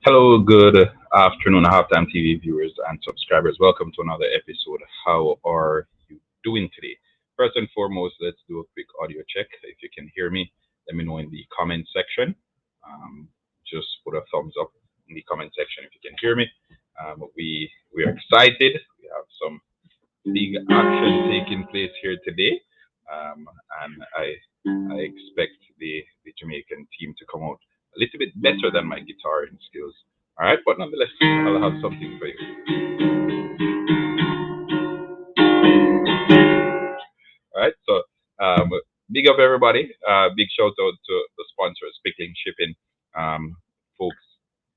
Hello, good afternoon, Halftime TV viewers and subscribers. Welcome to another episode. How are you doing today? First and foremost, let's do a quick audio check. If you can hear me, let me know in the comment section. Just put a thumbs up in the comment section if you can hear me. We are excited. We have some big action taking place here today, and I expect the Jamaican team to come out a little bit better than my guitaring skills. All right, but nonetheless, I'll have something for you. All right, so big up everybody. Big shout out to the sponsors, Quickling Shipping. Folks,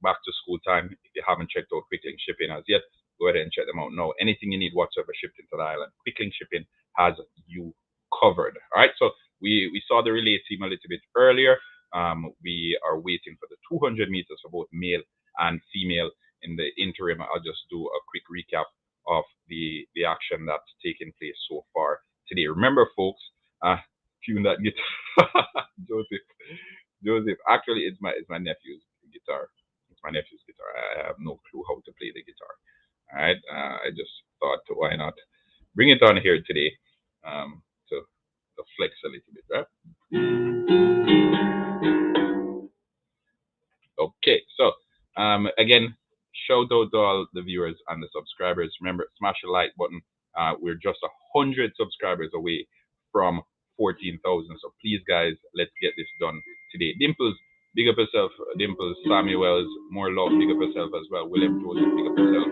back to school time. If you haven't checked out Quickling Shipping as yet, go ahead and check them out now. Anything you need whatsoever shipped into the island, Quickling Shipping has you covered. All right, so we saw the relay team a little bit earlier. We are waiting for the 200 meters for both male and female. In the interim, I'll just do a quick recap of the action that's taken place so far today. Remember, folks, tune that guitar. Joseph. Actually, it's my nephew's guitar. It's my nephew's guitar. I have no clue how to play the guitar. All right. I just thought, why not bring it on here today, to flex a little bit, right? Okay. So, again, shout out to all the viewers and the subscribers. Remember, smash the like button. We're just 100 subscribers away from 14,000. So please, guys, let's get this done today. Dimples, big up yourself. Dimples, Samuels, more love, big up yourself as well. William Joseph, big up yourself.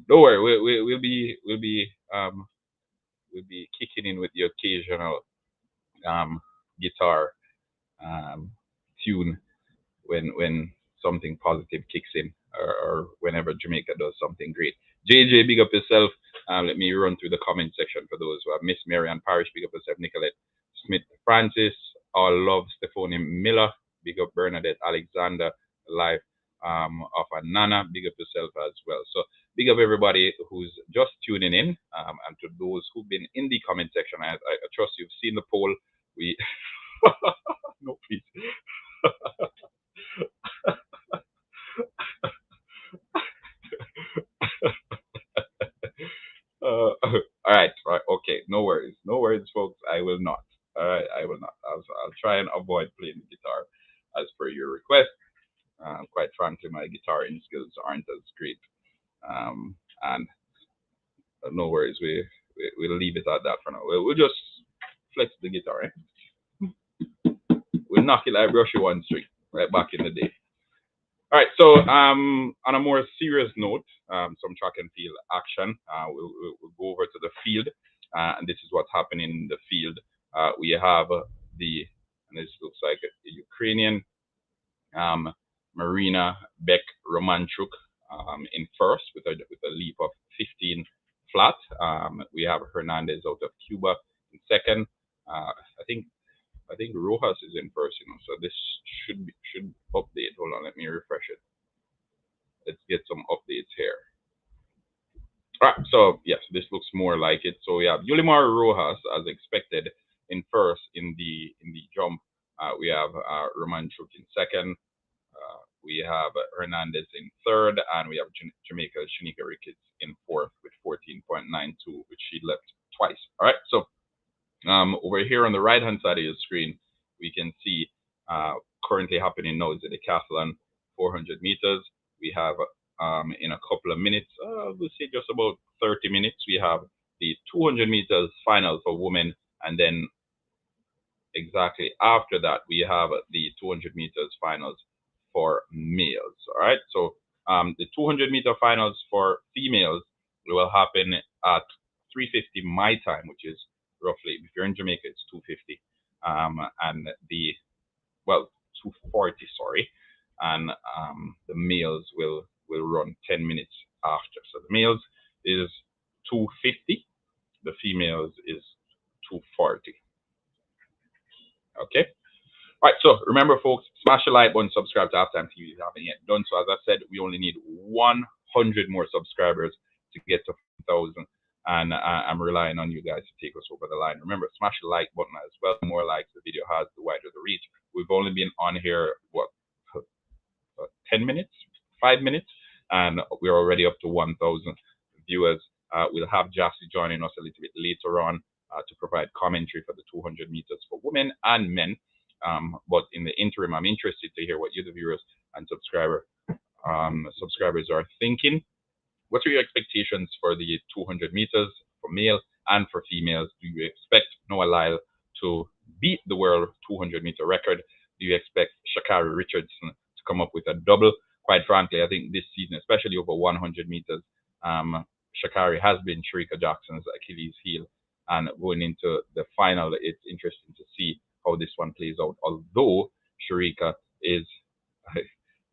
Don't worry, we'll be kicking in with the occasional guitar tune when something positive kicks in, or whenever Jamaica does something great. JJ, big up yourself. Let me run through the comment section for those who have Miss Marianne Parish, big up yourself. Nicolette Smith Francis, all love. Stephanie Miller, big up. Bernadette Alexander, life of Nana, big up yourself as well. So big up everybody who's just tuning in, and to those who've been in the comment section. I trust you've seen the poll. We no, please. All right, okay, no worries, folks. I will not. All right, I will not. I'll try and avoid playing the guitar as per your request. Quite frankly, my guitaring skills aren't as great, and no worries. We'll leave it at that for now. We'll just flex the guitar. We'll knock it like brushy one string right back in the day. All right, so on a more serious note, some track and field action. We'll go over to the field, and this is what's happening in the field. We have and this looks like a Ukrainian, Marina Beck Romanchuk, in first with a leap of 15 flat. We have Hernandez out of Cuba in second. I think Rojas is in first, so this should update. Hold on, let me refresh it. Let's get some updates here. All right, so yes, this looks more like it. So we have Yulimar Rojas as expected in first in the jump. We have Romanchuk in second. We have Hernandez in third, and we have Jamaica's Shanika Ricketts in fourth with 14.92, which she left twice. All right, so over here on the right hand side of your screen, we can see currently happening now is the decathlon 400 meters. We have in a couple of minutes, we'll say just about 30 minutes, we have the 200 meters final for women, and then exactly after that we have the 200 meters finals for males. All right, so the 200 meter finals for females will happen at 3:50 my time, which is roughly, if you're in Jamaica, it's 2:50, and 2:40, sorry, and the males will run 10 minutes after. So the males is 2:50, the females is 2:40. Okay. All right. So remember, folks, smash the like button, subscribe to Halftime TV if you haven't yet done so. As I said, we only need 100 more subscribers to get to 1,000. and I'm relying on you guys to take us over the line. Remember, smash the like button as well. The more likes the video has, the wider the reach. We've only been on here, what, 10 minutes, 5 minutes, and we're already up to 1,000 viewers. We'll have Jassy joining us a little bit later on to provide commentary for the 200 meters for women and men. But in the interim, I'm interested to hear what you, the viewers and subscribers, are thinking. What are your expectations for the 200 meters for male and for females? Do you expect Noah Lyle to beat the world 200-meter record? Do you expect Sha'Carri Richardson to come up with a double? Quite frankly, I think this season, especially over 100 meters, Sha'Carri has been Shericka Jackson's Achilles heel. And going into the final, it's interesting to see how this one plays out. Although Shericka is,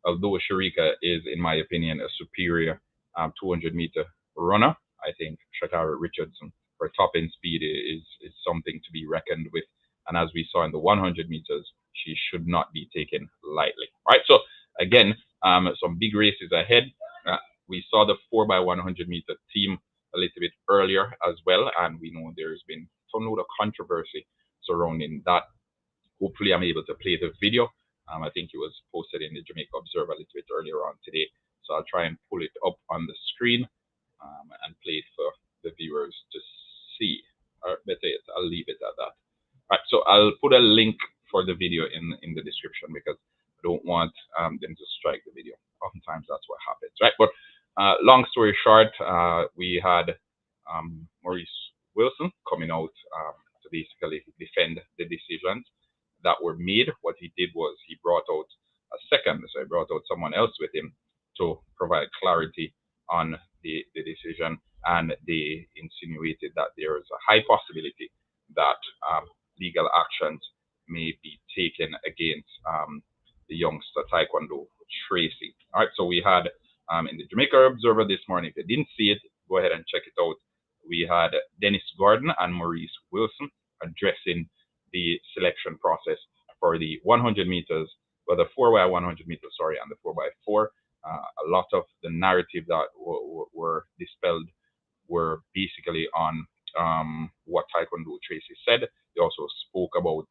in my opinion, a superior 200-meter runner, I think Sha'Carri Richardson, her top end speed is something to be reckoned with. And as we saw in the 100 meters, she should not be taken lightly. All right, so again, some big races ahead. We saw the 4x100 meter team a little bit earlier as well, and we know there's been some load of controversy surrounding that. Hopefully, I'm able to play the video. I think it was posted in the Jamaica Observer a little bit earlier on today, so I'll try and pull it up on the screen and play it for the viewers to see. Or better yet, I'll leave it at that. All right, so I'll put a link for the video in the description because I don't want them to strike the video. Oftentimes that's what happens, right? But long story short, we had Maurice Wilson coming out to basically defend the decisions that were made. What he did was he brought out so he brought out someone else with him to provide clarity on the decision, and they insinuated that there is a high possibility that legal actions may be taken against the youngster Taekwondo Tracy. All right, so we had in the Jamaica Observer this morning, if you didn't see it, go ahead and check it out. We had Dennis Gordon and Maurice Wilson addressing the selection process for the 100 meters, well, the 4x100 meters, sorry, and the 4x4. A lot of the narrative that were dispelled were basically on what Taekwondo Tracy said. They also spoke about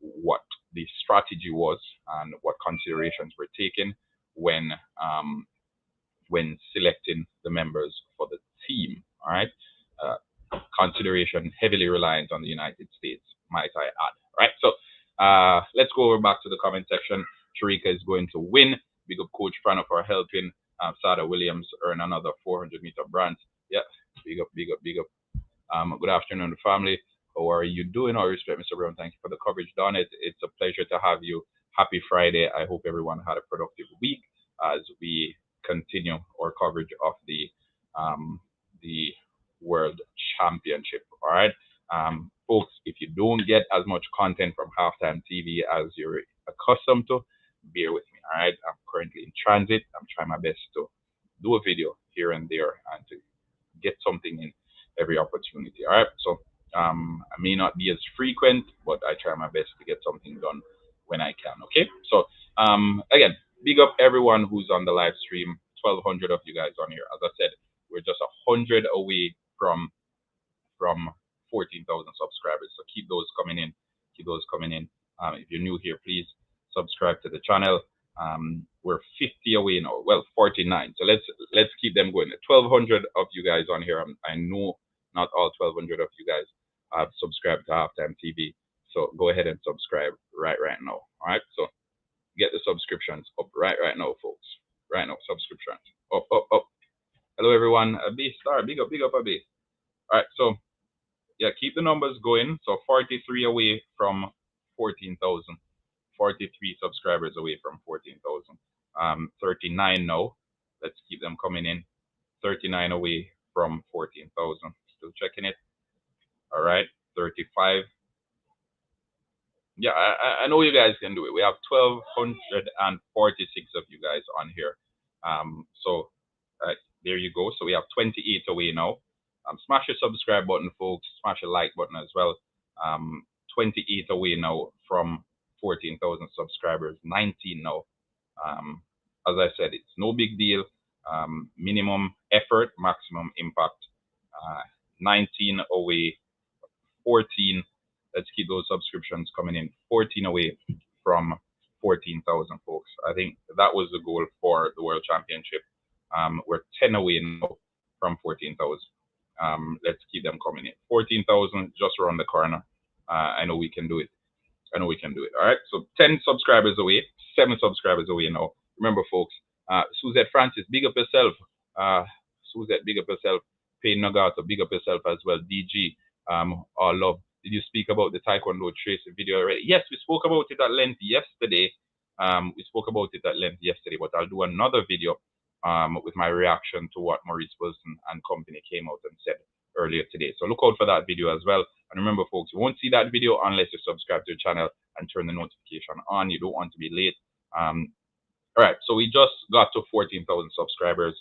what the strategy was and what considerations were taken when selecting the members for the team. All right, consideration heavily reliant on the United States, might I add. All right, so let's go over back to the comment section. Shericka is going to win. Big up Coach Prano for helping Sada Williams earn another 400-meter bronze. Yeah, big up, big up, big up. Good afternoon, family. How are you doing? I respect Mr. Brown. Thank you for the coverage, Don. It's a pleasure to have you. Happy Friday. I hope everyone had a productive week as we continue our coverage of the World Championship. All right, folks, if you don't get as much content from Halftime TV as you're accustomed to, bear with me. All right, I'm currently in transit. I'm trying my best to do a video here and there and to get something in every opportunity. All right, so I may not be as frequent, but I try my best to get something done when I can. Okay, so again, big up everyone who's on the live stream. 1,200 of you guys on here. As I said, we're just 100 away from 14,000 subscribers. So keep those coming in. Keep those coming in. If you're new here, please subscribe to the channel. We're 50 away now. Well, 49. So let's keep them going. 1,200 of you guys on here. I know not all 1,200 of you guys have subscribed to Halftime TV. So go ahead and subscribe right now. All right. So get the subscriptions up right now, folks. Right now, subscriptions up. Hello, everyone. A B star. Big up, a B. All right. So yeah, keep the numbers going. So 43 away from 14,000. 43 subscribers away from 14,000. 39 now. Let's keep them coming in. 39 away from 14,000. Still checking it. All right. 35. Yeah, I know you guys can do it. We have 1,246 of you guys on here. So there you go. So we have 28 away now. Smash the subscribe button, folks. Smash the like button as well. 28 away now from 14,000 subscribers. 19 now. As I said, it's no big deal. Minimum effort, maximum impact. 19 away, 14. Let's keep those subscriptions coming in. 14 away from 14,000 folks. I think that was the goal for the World Championship. We're 10 away now from 14,000. Let's keep them coming in. 14,000 just around the corner. I know we can do it. I know we can do it. All right. So 10 subscribers away, 7 subscribers away now. Remember, folks, Suzette Francis, big up yourself. Suzette, big up yourself. Payne Nagato, big up yourself as well. DG, all love. Did you speak about the Taekwondo Tracy video already? Yes, we spoke about it at length yesterday. But I'll do another video with my reaction to what Maurice Wilson and company came out and said earlier today. So look out for that video as well. And remember, folks, you won't see that video unless you subscribe to the channel and turn the notification on. You don't want to be late. All right, so we just got to 14,000 subscribers.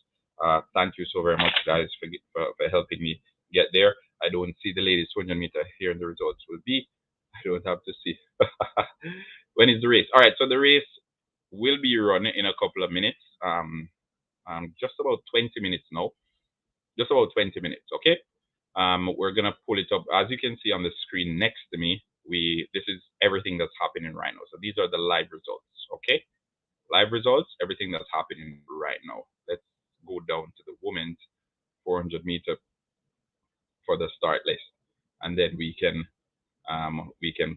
Thank you so very much, guys, for helping me get there. I don't see the ladies 200 meter here, and the results will be. I don't have to see. When is the race? All right, so the race will be run in a couple of minutes. Just about 20 minutes now. Just about 20 minutes, okay? We're gonna pull it up. As you can see on the screen next to me, this is everything that's happening right now. So these are the live results, okay? Live results, everything that's happening right now. Let's go down to the women's 400 meter for the start list, and then we can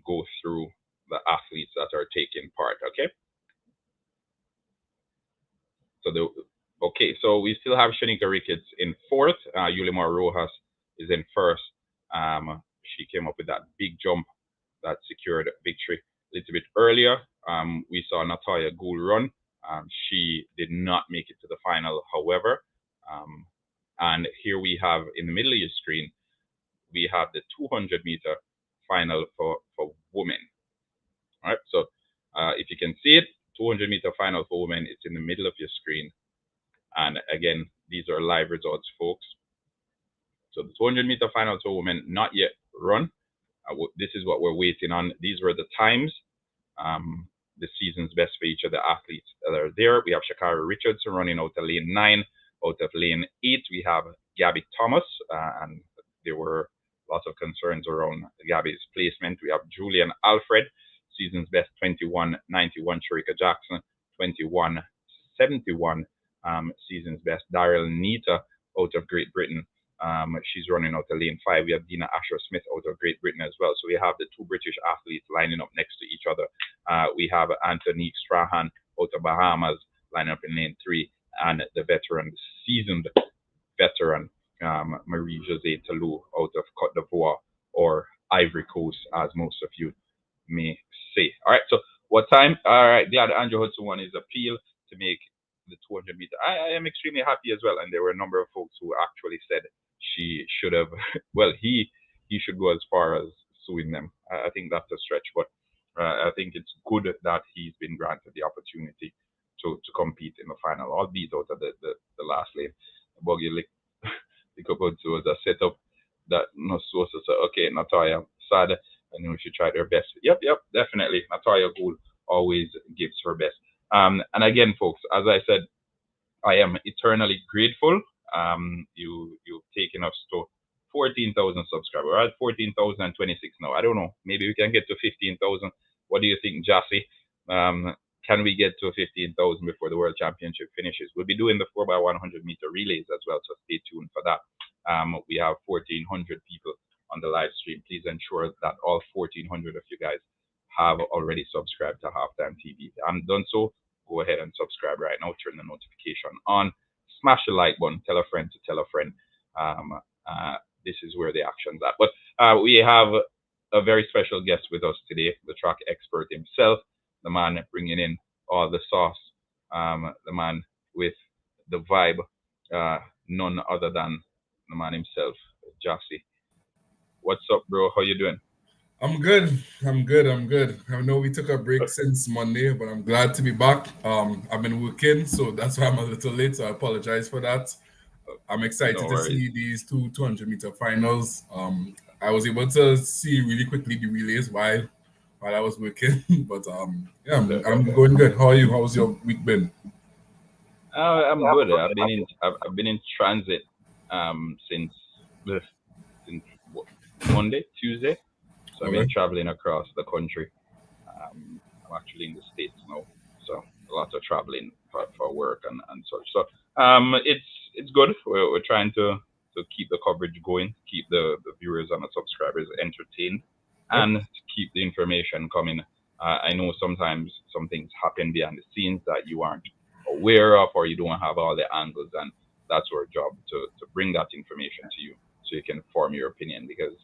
go through the athletes that are taking part, okay? So we still have Shanika Ricketts in 4th. Yulimar Rojas is in 1st. She came up with that big jump that secured victory a little bit earlier. We saw Natalia Gould run. She did not make it to the final, however. And here we have, in the middle of your screen, we have the 200 meter final for women. All right, so if you can see it, 200 meter final for women, it's in the middle of your screen. And again, these are live results, folks. So the 200 meter final for women, not yet run. This is what we're waiting on. These were the times, the season's best for each of the athletes that are there. We have Shakari Richardson running out of lane 9. Out of lane 8, we have Gabby Thomas, and there were lots of concerns around Gabby's placement. We have Julian Alfred, season's best 21.91. Sharika Jackson, 21.71. Season's best. Daryl Nita out of Great Britain. She's running out of lane 5. We have Dina Asher Smith out of Great Britain as well. So we have the 2 British athletes lining up next to each other. We have Anthony Strahan out of Bahamas lining up in lane 3, and the seasoned veteran, Marie-Josée Talou out of Côte d'Ivoire, or Ivory Coast, as most of you may say. All right, so what time? All right, glad Andrew Hudson won his appeal to make the 200 meter. I am extremely happy as well, and there were a number of folks who actually said she should have, well, he should go as far as suing them. I think that's a stretch, but I think it's good that he's been granted the opportunity to compete in the final, albeit out of the last lane. Buggy lick up was a setup that no source said, okay, Natalia, sad, I know she tried her best. Yep, definitely. Natalia Gould always gives her best. And again, folks, as I said, I am eternally grateful. You've taken us to 14,000 subscribers. We're at 14,026 now. I don't know. Maybe we can get to 15,000. What do you think, Jassy? Can we get to 15,000 before the World Championship finishes? We'll be doing the 4x100 meter relays as well, so stay tuned for that. We have 1,400 people on the live stream. Please ensure that all 1,400 of you guys have already subscribed to Halftime TV. If you haven't done so, go ahead and subscribe right now. Turn the notification on. Smash the like button. Tell a friend to tell a friend. This is where the action's at. But we have a very special guest with us today, the track expert himself, the man bringing in all the sauce, the man with the vibe, none other than the man himself, Jassy. What's up, bro? How you doing? I'm good. I know we took a break since Monday, but I'm glad to be back. I've been working, so that's why I'm a little late. So I apologize for that. I'm excited to see these 200 meter finals. I was able to see really quickly the relays while I was working, but yeah, I'm going good. How are you? How's your week been? I'm good. I've been in transit since Monday, Tuesday. So I've been Okay. traveling across the country. I'm actually in the States now, so a lot of traveling for work and such. So it's good. We're trying to keep the coverage going, keep the viewers and the subscribers entertained, Yep. and to keep the information coming. I know sometimes some things happen behind the scenes that you aren't aware of, or you don't have all the angles, and that's our job to bring that information to you so you can form your opinion. Because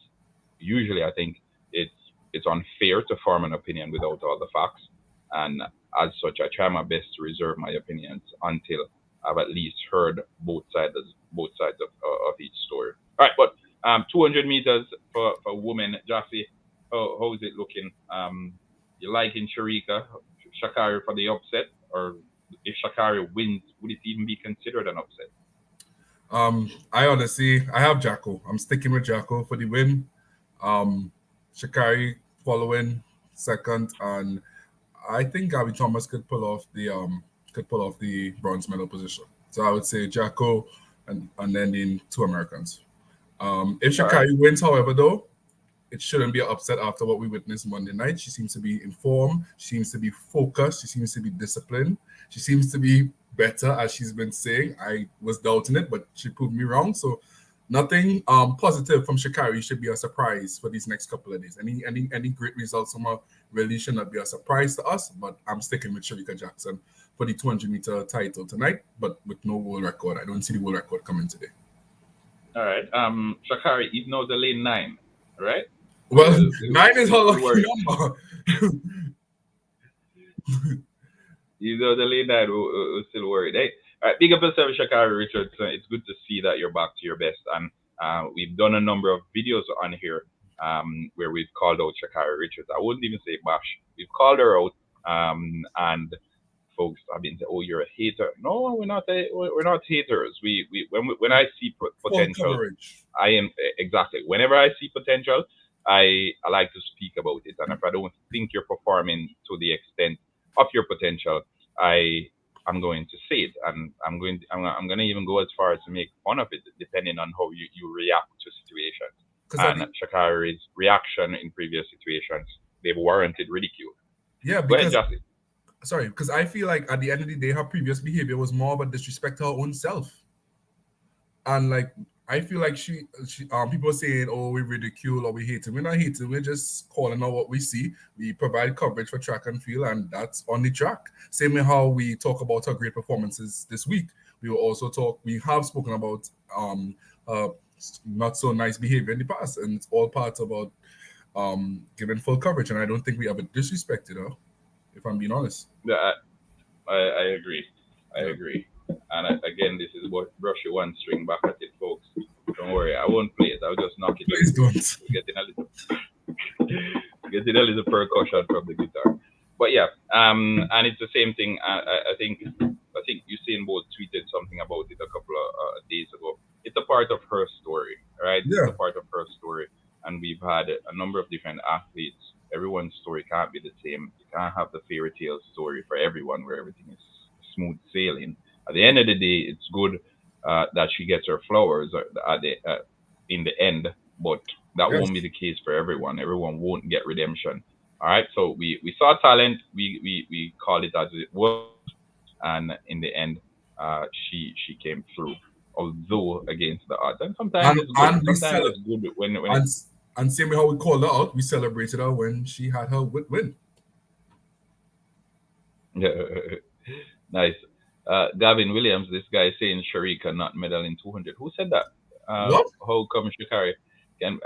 usually, I think it's it's unfair to form an opinion without all the facts, and as such, I try my best to reserve my opinions until I've at least heard both sides of each story. All right, but 200 meters for women, Jassy, how is it looking? You liking Shakari for the upset, or if Shakari wins, would it even be considered an upset? I have Jacko. I'm sticking with Jacko for the win. Um, Shakari following second, and I think Gabby Thomas could pull off the bronze medal position. So I would say Jacko and then the two Americans. If All right. Shakari wins, however, though, it shouldn't be an upset after what we witnessed Monday night. She seems to be informed. She seems to be focused. She seems to be disciplined. She seems to be better, as she's been saying. I was doubting it, but she proved me wrong. So nothing positive from Shakari should be a surprise for these next couple of days. Any great results from her really should not be a surprise to us. But I'm sticking with Sharika Jackson for the 200-meter title tonight, but with no world record. I don't see the world record coming today. All right. Shakari, even though the lane 9, right? Well, 9 is her lucky Worried. number. You know the lane 9, we're still worried. Hey, all right, big up yourself, Shakari Richards. It's good to see that you're back to your best. And we've done a number of videos on here where we've called out Shakari Richards. I wouldn't even say bash. We've called her out, and folks have been saying, "Oh, you're a hater." No, we're not. We're not haters. When I see Full potential, coverage. I am exactly. Whenever I see potential, I like to speak about it. And if I don't think you're performing to the extent of your potential, I'm going to say it, and I'm going to even go as far as to make fun of it, depending on how you react to situations. And Shakari's reaction in previous situations, they've warranted ridicule. Yeah, Go ahead, because Justin. sorry, because I feel like at the end of the day, her previous behavior was more of a disrespect to her own self. And like I feel like she people saying, oh, we ridicule or we hate him. We're not hating, we're just calling out what we see. We provide coverage for track and field, and that's on the track. Same way how we talk about our great performances this week. We have spoken about uh not so nice behavior in the past, and it's all part about giving full coverage. And I don't think we ever disrespected her, if I'm being honest. Yeah, I agree. I Yeah. agree. And again, this is what brush your one string back at it, folks. Don't worry, I won't play it. I'll just knock it. Please don't. We're getting a little percussion from the guitar. But yeah, and it's the same thing. I think Usain Bolt tweeted something about it a couple of days ago. It's a part of her story, right? It's Yeah. a part of her story, and we've had a number of different athletes. Everyone's story can't be the same. You can't have the fairy tale story for everyone where everything is smooth sailing. At the end of the day, it's good that she gets her flowers in the end, but that Yes. won't be the case for everyone. Everyone won't get redemption. All right, so we saw talent. We called it as it was, and in the end, she came through. Although against the odds, and sometimes And it's good. and we Sometimes cel- it's good when and it's and same way how we called her out, we celebrated her when she had her win. nice. Gavin Williams, this guy saying Sharika not medal in 200. Who said that? What? How come Shikari?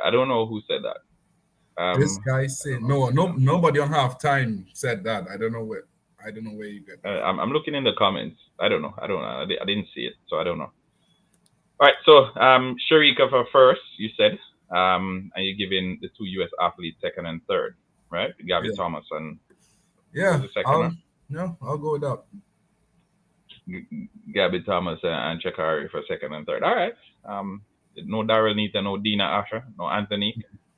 I don't know who said that. This guy I said don't know. nobody on halftime said that. I don't know where you get that. I'm looking in the comments. I don't know. I didn't see it, so I don't know. All right, so Sharika for first, you said, and you're giving the two U.S. athletes second and third, right? Gabby Yeah. Thomas and who was Yeah. the second one? I'll go with that. Gabby Thomas and Shakari for second and third. All right. No Daryl Nita, no Dina Asher, no Anthony,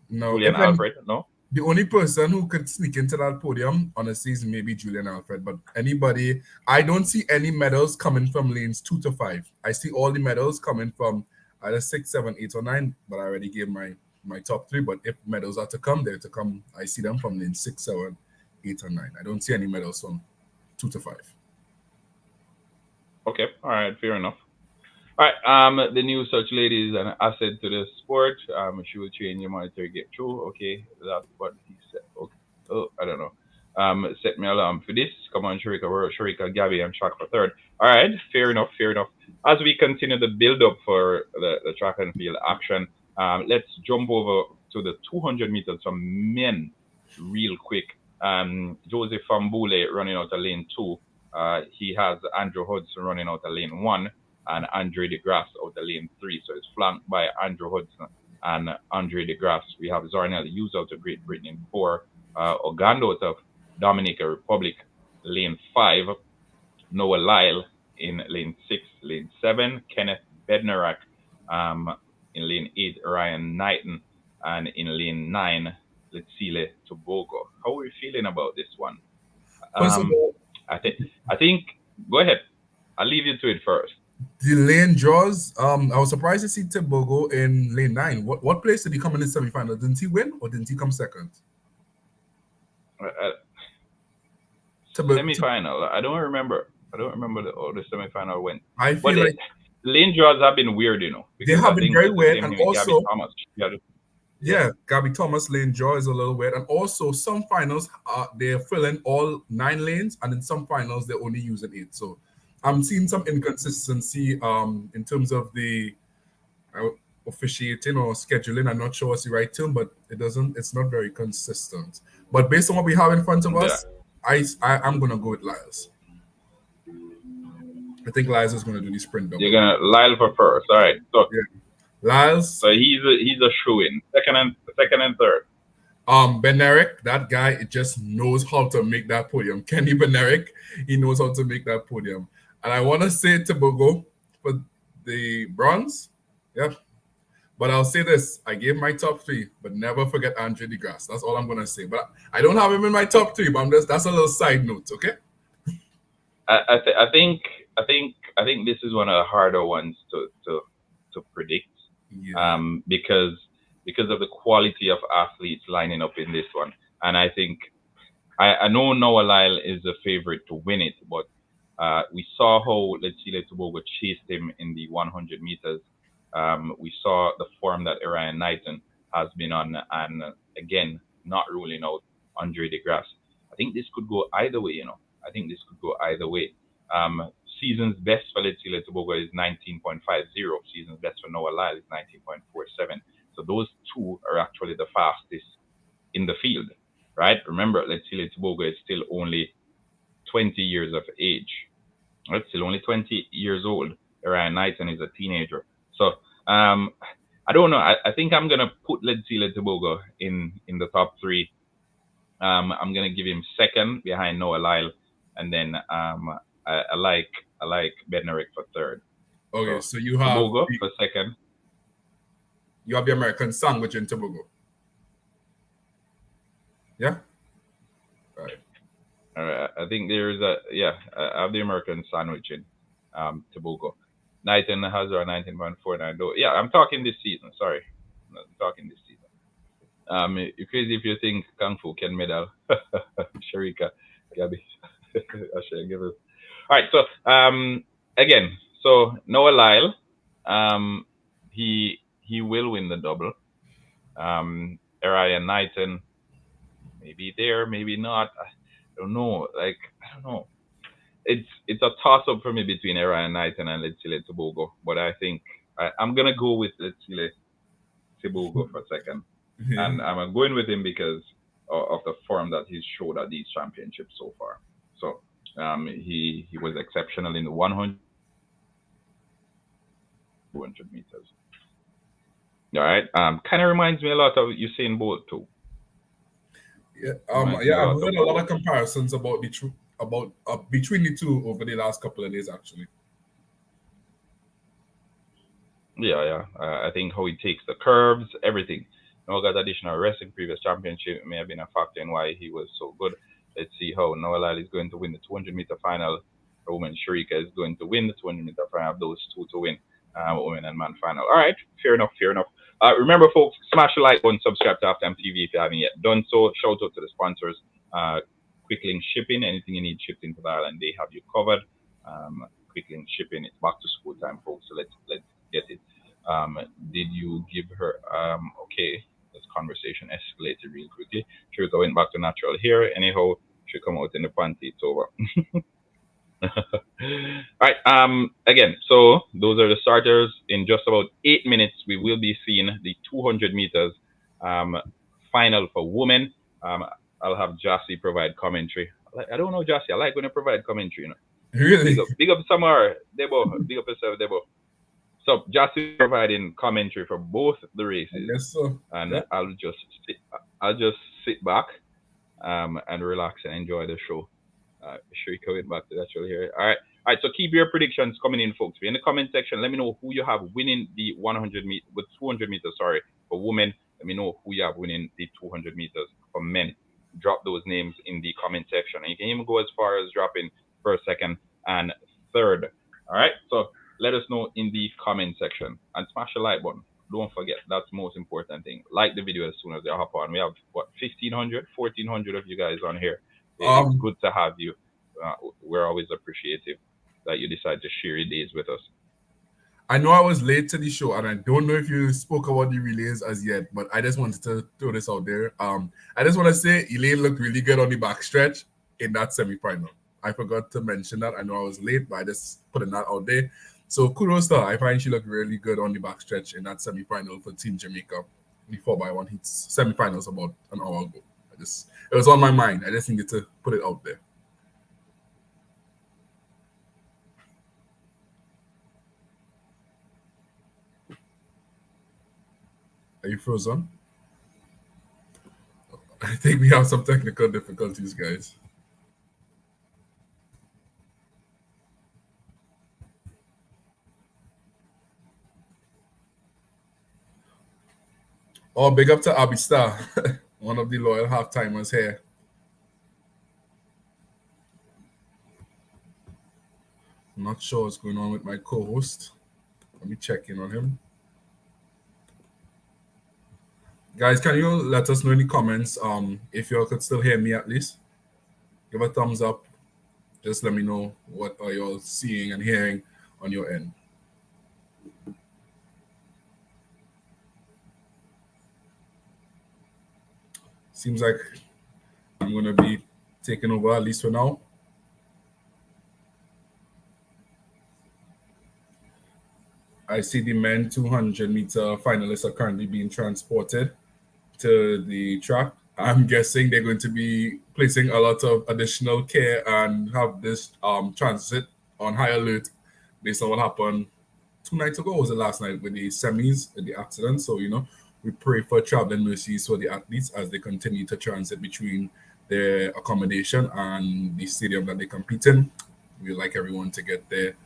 No, Julian Alfred, no. the only person who could sneak into that podium on a season maybe Julian Alfred, but anybody, I don't see any medals coming from lanes 2 to 5. I see all the medals coming from either 6, 7, 8, or 9. But I already gave my my top three. But if medals are to come, they're to come. I see them from lane 6, 7, 8, and 9. I don't see any medals from 2 to 5. Okay, all right, fair enough. All right, the new such lady is an asset to the sport. She will train your monetary get through. Okay, that's what he said. Okay, oh, I don't know. Set me alarm for this. Come on, Sharika, we're Sharika, Gabby, and track for third. All right, fair enough, fair enough. As we continue the build up for the track and field action, let's jump over to the 200 meters from men real quick. Joseph Fambule running out of lane 2. He has Andrew Hudson running out of lane 1 and Andre DeGrasse out of lane 3. So it's flanked by Andrew Hudson and Andre DeGrasse. We have Zarnell Hughes out of Great Britain in 4. Ogando out of Dominican Republic, lane 5. Noah Lyle in lane 6. Lane 7, Kenneth Bednarak. In lane 8, Ryan Knighton. And in lane 9, Letsile Tobogo. How are we feeling about this one? I think, go ahead. I'll leave you to it first. The lane draws. I was surprised to see Tobogo in lane 9. What place did he come in the semifinal? Didn't he win or didn't he come second? Semifinal. I don't remember the semifinal went. I feel like lane draws have been weird, you know. They have been very weird, and also Yeah, Gabby Thomas lane draw is a little weird, and also some finals they're filling all 9 lanes, and in some finals they're only using 8. So I'm seeing some inconsistency in terms of the officiating or scheduling. I'm not sure what's the right term, but it's not very consistent. But based on what we have in front of us, I'm gonna go with Lyles. I think Lyles is gonna do the sprint double. You're gonna Lyle for first. All right. So yeah. Lyles. So he's a shoe-in. Second and third. Bednarik, that guy, it just knows how to make that podium. Kenny Bednarik, he knows how to make that podium. And I want to say Tobogo for the bronze. Yep. But I'll say this: I gave my top 3, but never forget Andre DeGrasse. That's all I'm gonna say. But I don't have him in my top 3. But that's a little side note, okay? I think this is one of the harder ones to predict. Yeah. Because of the quality of athletes lining up in this one. And I think I know Noah Lyle is the favorite to win it, but we saw how Letsile Tobogo chased him in the 100 meters. We saw the form that Ryan Knighton has been on, and again, not ruling out Andre DeGrasse. I think this could go either way, you know. I think this could go either way. Season's best for Letsile Tobogo is 19.50. Season's best for Noah Lyle is 19.47. So those two are actually the fastest in the field, right? Remember, Letsile Tobogo is still only 20 years of age. Right? Still only 20 years old. Ryan Knighton is a teenager. So I don't know. I think I'm gonna put Letsile Tobogo in the top 3. I'm gonna give him second behind Noah Lyle, and then I like Bednarik for third. Okay, so you have Tobogo for second. You have the American sandwich in Tobogo. Yeah. All right. I think there's I have the American sandwich in Tobogo. Knighton has around 19.49. Yeah, I'm talking this season. Sorry, I'm talking this season. You're crazy if you think Kung Fu can medal. Sharika, Gabby. I should give it. All right. So again, so Noah Lyle, he will win the double. Ryan Knighton, maybe there, maybe not. I don't know. I don't know. It's a toss up for me between Ryan Knighton and Letsile Tobogo, but I think I'm gonna go with Letsile Tobogo for second, and I'm going with him because of the form that he's showed at these championships so far. So he was exceptional in the 100 meters. All right. Kind of reminds me a lot of Usain Bolt too. Yeah. I've heard a lot of comparisons about between the two over the last couple of days, actually. Yeah. I think how he takes the curves, everything. Noah got additional rest in previous championship. It may have been a factor in why he was so good. Let's see how Noah Lyle is going to win the 200-meter final. Woman Sharika is going to win the 200-meter final. Those two to win women and man final. All right, fair enough. Remember, folks, smash the like button, subscribe to Halftime TV if you haven't yet done so. Shout out to the sponsors. Quick Link Shipping, anything you need shipped into the island, they have you covered. Quick Link Shipping, it's back to school time, folks. So let's get it. Did you give her? Okay, this conversation escalated real quickly. Sharika went back to natural hair. Anyhow, she come out in the panty. It's over. All right. Again, so those are the starters. In just about 8 minutes, we will be seeing the 200 meters final for women. I'll have Jassy provide commentary. I don't know, Jassy. I like when I provide commentary. You know. Really? Big up Samar, Debo. Big up yourself, Debo. So Jassy providing commentary for both the races. Yes, so. And yeah. I'll just sit back and relax and enjoy the show. Sure, coming back to that show here. All right. So keep your predictions coming in, folks. In the comment section, let me know who you have winning the 200 meters. Sorry, for women. Let me know who you have winning the 200 meters for men. Drop those names in the comment section, and you can even go as far as dropping first, second, and third. All right. So let us know in the comment section and smash the like button. Don't forget, that's the most important thing. Like the video as soon as they hop on. We have 1,500, 1,400 of you guys on here. It's good to have you. We're always appreciative that you decide to share your days with us. I know I was late to the show, and I don't know if you spoke about the relays as yet, but I just wanted to throw this out there. I just want to say Elaine looked really good on the backstretch in that semifinal. I forgot to mention that. I know I was late, but I just putting that out there. So kudos to her. I find she looked really good on the backstretch in that semifinal for Team Jamaica. The 4x1 heats semifinals about an hour ago. It was on my mind. I just needed to put it out there. Are you frozen? I think we have some technical difficulties, guys. Oh, big up to Abby Star, one of the loyal half-timers here. I'm not sure what's going on with my co-host. Let me check in on him. Guys, can you let us know in the comments if you all could still hear me at least? Give a thumbs up. Just let me know what are you all seeing and hearing on your end. Seems like I'm going to be taking over, at least for now. I see the men 200-meter finalists are currently being transported to the track. I'm guessing they're going to be placing a lot of additional care and have this transit on high alert based on what happened 2 nights ago. Was it last night with the semis, the accident? So, we pray for traveling mercies for the athletes as they continue to transit between their accommodation and the stadium that they compete in. We'd like everyone to get there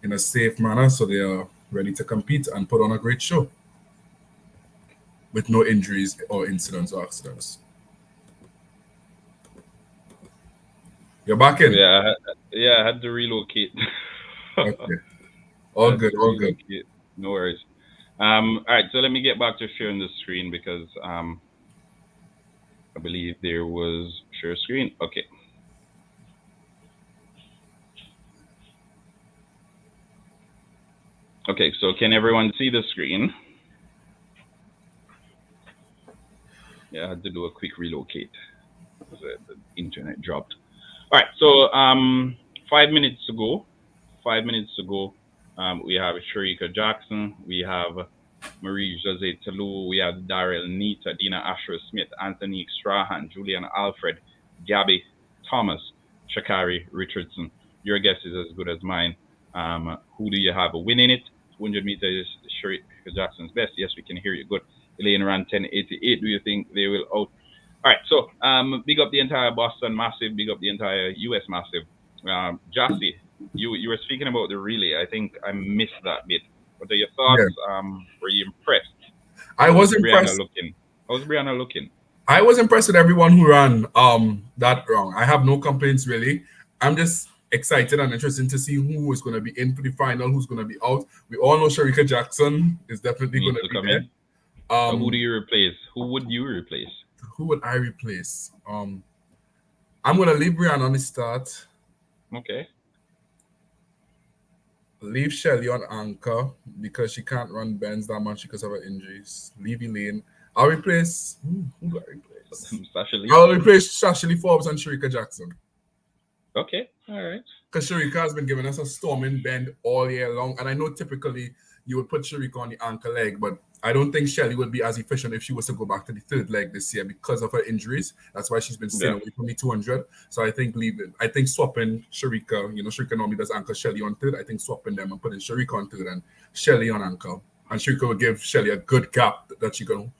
in a safe manner so they are ready to compete and put on a great show with no injuries or incidents or accidents. You're back in? Yeah, I had to relocate. Okay. All good. No worries. All right, so let me get back to sharing the screen because I believe there was share screen. Okay. Okay, so can everyone see the screen? Yeah, I had to do a quick relocate because the internet dropped. All right, so 5 minutes ago, we have Sharika Jackson, we have Marie Jose Talou, we have Daryl Nita, Dina Asher Smith, Anthony Strahan, Julian Alfred, Gabby Thomas, Shakari Richardson. Your guess is as good as mine. Who do you have winning it? 200 meters, Sharika Jackson's best. Yes, we can hear you. Good. Elaine ran 10:88. Do you think they will out? All right, so big up the entire Boston Massive, big up the entire US Massive. Jassy, you were speaking about the relay. I think I missed that bit. What are your thoughts? Yeah. Were you impressed? I was impressed. How's Brianna looking? I was impressed with everyone who ran that wrong. I have no complaints really. I'm just excited and interested to see who is going to be in for the final, who's going to be out. We all know Sharika Jackson is definitely going to be there. Who do you replace? Who would you replace? Who would I replace? I'm gonna leave Brian on the start. Okay. Leave Shelly on anchor because she can't run bends that much because of her injuries. Leave Elaine. I'll replace. Who do I replace? Sasha Lee. I'll replace Sasha Lee Forbes and Sharika Jackson. Okay, all right. Because Sharika has been giving us a storming bend all year long. And I know typically you would put Sharika on the anchor leg, but I don't think Shelly would be as efficient if she was to go back to the third leg this year because of her injuries. That's why she's been staying away from the 200. So I think swapping Sharika, Sharika normally does anchor Shelly on third. I think swapping them and putting Sharika on third and Shelly on anchor. And Sharika will give Shelly a good gap that she can,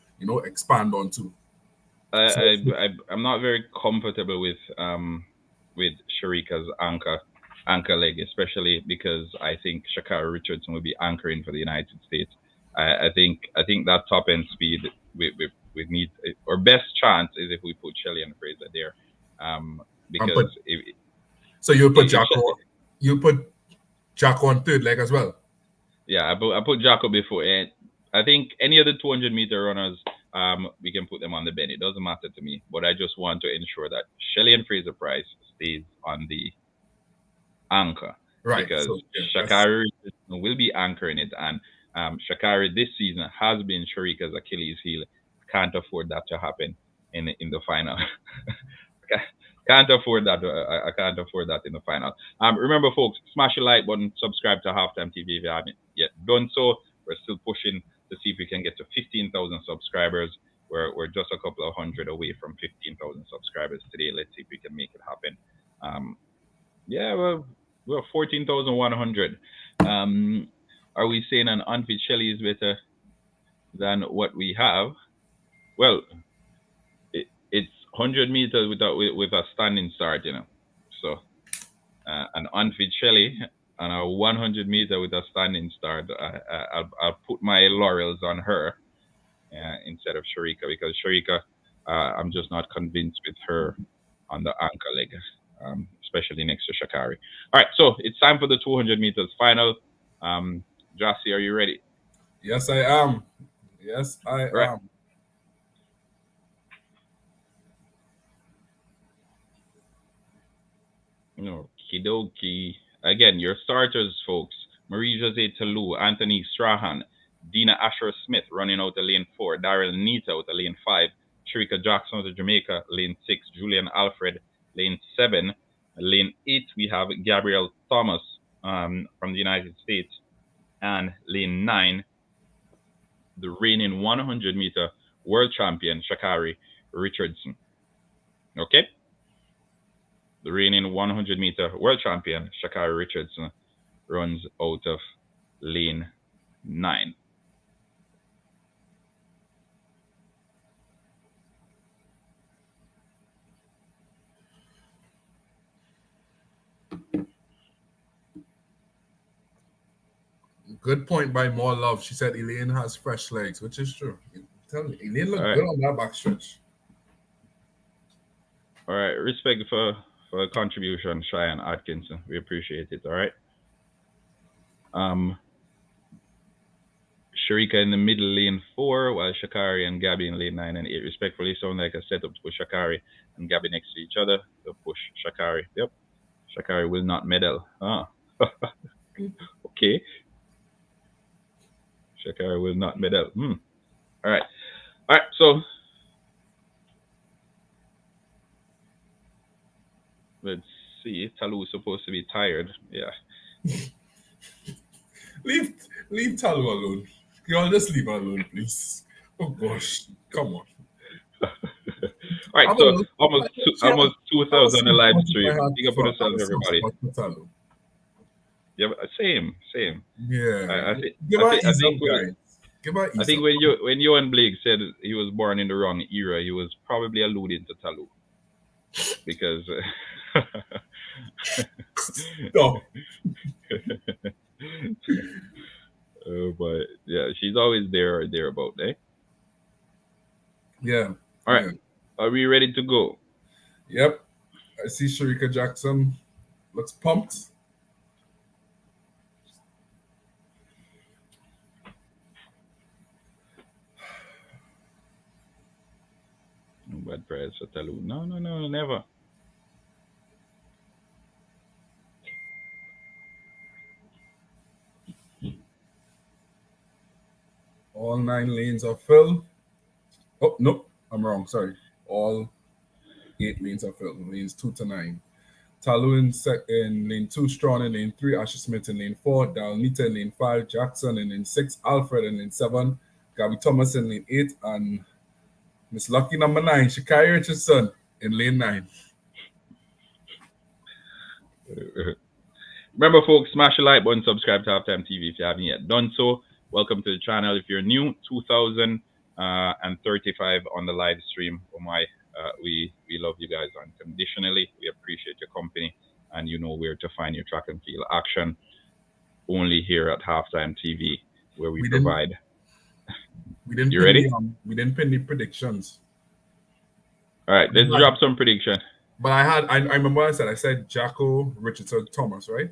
expand onto. I'm not very comfortable with Sharika's anchor leg, especially because I think Sha'Carri Richardson will be anchoring for the United States. I think that top end speed we need. Our best chance is if we put Shelly and Fraser there, because so you'll put Jacko. You put Jacko on third leg as well. Yeah, I put Jacko before. And I think any of the 200-meter runners, we can put them on the bench. It doesn't matter to me, but I just want to ensure that Shelly and Fraser Price stays on the anchor, right? Because Sha'Carri will be anchoring it, and Sha'Carri this season has been Sharika's Achilles heel. Can't afford that to happen in the final. Can't afford that. I can't afford that in the final. Remember, folks, smash the like button, subscribe to Halftime TV if you haven't yet done so. We're still pushing to see if we can get to 15,000 subscribers. We're just a couple of hundred away from 15,000 subscribers today. Let's see if we can make it happen. We're 14,100. Are we saying an unfit Shelly is better than what we have? Well, it's 100 meters with a standing start, So an unfit Shelly and a 100 meter with a standing start. I'll put my laurels on her instead of Sharika, because Sharika, I'm just not convinced with her on the anchor leg, especially next to Sha'Carri. All right, so it's time for the 200 meters final. Jassy, are you ready? Yes, I am. Yes, I am. Okie dokie. Again, your starters, folks. Marie-Josée Tallou, Anthony Strahan, Dina Asher-Smith running out of lane 4, Daryl Nita out of lane 5, Sharika Jackson out of Jamaica, lane 6, Julian Alfred, lane 7. Lane 8, we have Gabrielle Thomas from the United States. And lane 9, the reigning 100-meter world champion, Sha'Carri Richardson. Okay? The reigning 100-meter world champion, Sha'Carri Richardson, runs out of lane 9. Good point by More Love. She said Elaine has fresh legs, which is true. Tell me, Elaine looked good on that backstretch. All right, respect for the contribution, Cheyenne Atkinson. We appreciate it. All right. Sharika in the middle, lane 4, while Sha'Carri and Gabby in lane 9 and 8, respectfully. Sound like a setup to put Sha'Carri and Gabby next to each other to push Sha'Carri. Yep. Sha'Carri will not medal. Okay. Sha'Carri will not medal. All right. So let's see. Tallou is supposed to be tired. Yeah. Leave Tallou alone. Y'all just leave her alone, please. Oh gosh, come on. All right, so almost 2,000 on the live stream. Big up for yourself, everybody. Yeah, same. Yeah. I think when Johan Blake said he was born in the wrong era, he was probably alluding to Tallou. Because no. But yeah, she's always there or thereabout, eh? Yeah. All right. Yeah. Are we ready to go? Yep. I see Sharika Jackson looks pumped. Bad price for Talon. No, never. All 9 lanes are filled. Oh, no, I'm wrong. Sorry. All 8 lanes are filled. Lanes 2 to 9. Talon in lane 2, Strawn in lane 3, Asher Smith in lane 4, Dalnita in lane 5, Jackson in lane 6, Alfred in lane 7, Gabby Thomas in lane 8, and Miss Lucky number 9, Shakai Richardson in lane 9. Remember, folks, smash the like button, subscribe to Halftime TV if you haven't yet done so. Welcome to the channel. If you're new, 2035 on the live stream. Oh my, we love you guys unconditionally. We appreciate your company, and you know where to find your track and field action. Only here at Halftime TV, where we provide. You ready? We didn't pin the predictions. All right, let's drop some prediction. But I remember what I said. I said Jacko, Richardson, Thomas, right?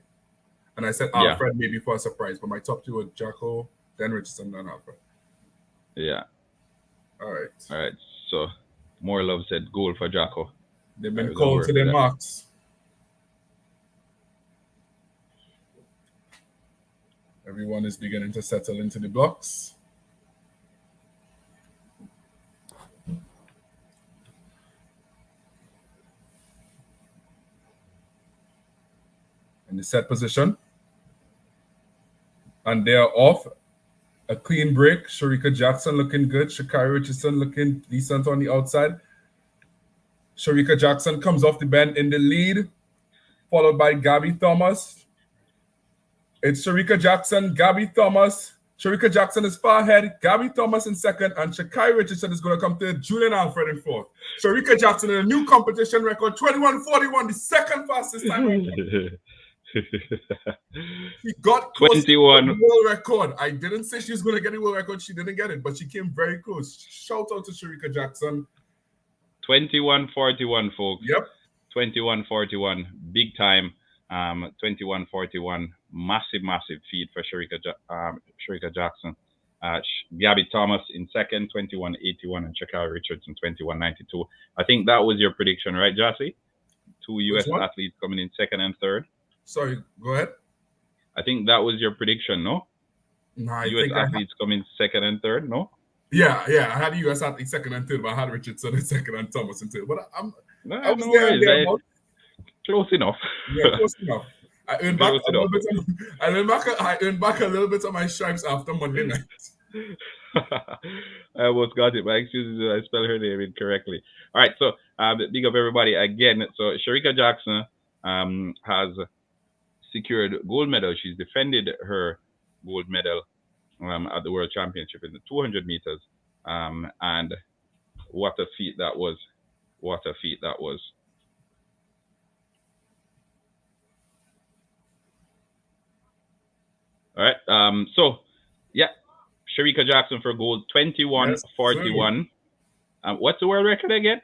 And I said Alfred maybe for a surprise, but my top 2 were Jacko, then Richardson, then Alfred. Yeah. All right. So more love said goal for Jacko. They've been called to their marks. Everyone is beginning to settle into the blocks. In the set position. And they are off. A clean break. Sharika Jackson looking good. Shakai Richardson looking decent on the outside. Sharika Jackson comes off the bend in the lead, followed by Gabby Thomas. It's Sharika Jackson, Gabby Thomas. Sharika Jackson is far ahead. Gabby Thomas in second, and Shakai Richardson is going to come to Julian Alfred in fourth. Sharika Jackson in a new competition record, 21:41, the second fastest time. She got close 21 to the world record. I didn't say she was going to get the world record. She didn't get it, but she came very close. Shout out to Sharika Jackson. 21:41, folks. Yep. 21:41, big time. 21:41, massive feat for Sharika Jackson. Gabby Thomas in second, 21:81, and Shakai Richardson 21:92. I think that was your prediction, right, Jassy? 2 U.S. athletes coming in second and third. Sorry, go ahead. I think that was your prediction, no? No, U.S. athletes coming second and third, no? Yeah. I had U.S. athletes second and third, but I had Richardson in second and Thomas in third. But I was no there. Close enough. Yeah, close enough. I earned back a little bit of my stripes after Monday night. I almost got it. My excuses, I spelled her name incorrectly. All right, so big up everybody again. So Sharika Jackson has secured gold medal. She's defended her gold medal at the World Championship in the 200 meters. And what a feat that was. What a feat that was. All right. So, yeah, Sharika Jackson for gold, 21:41. What's the world record again?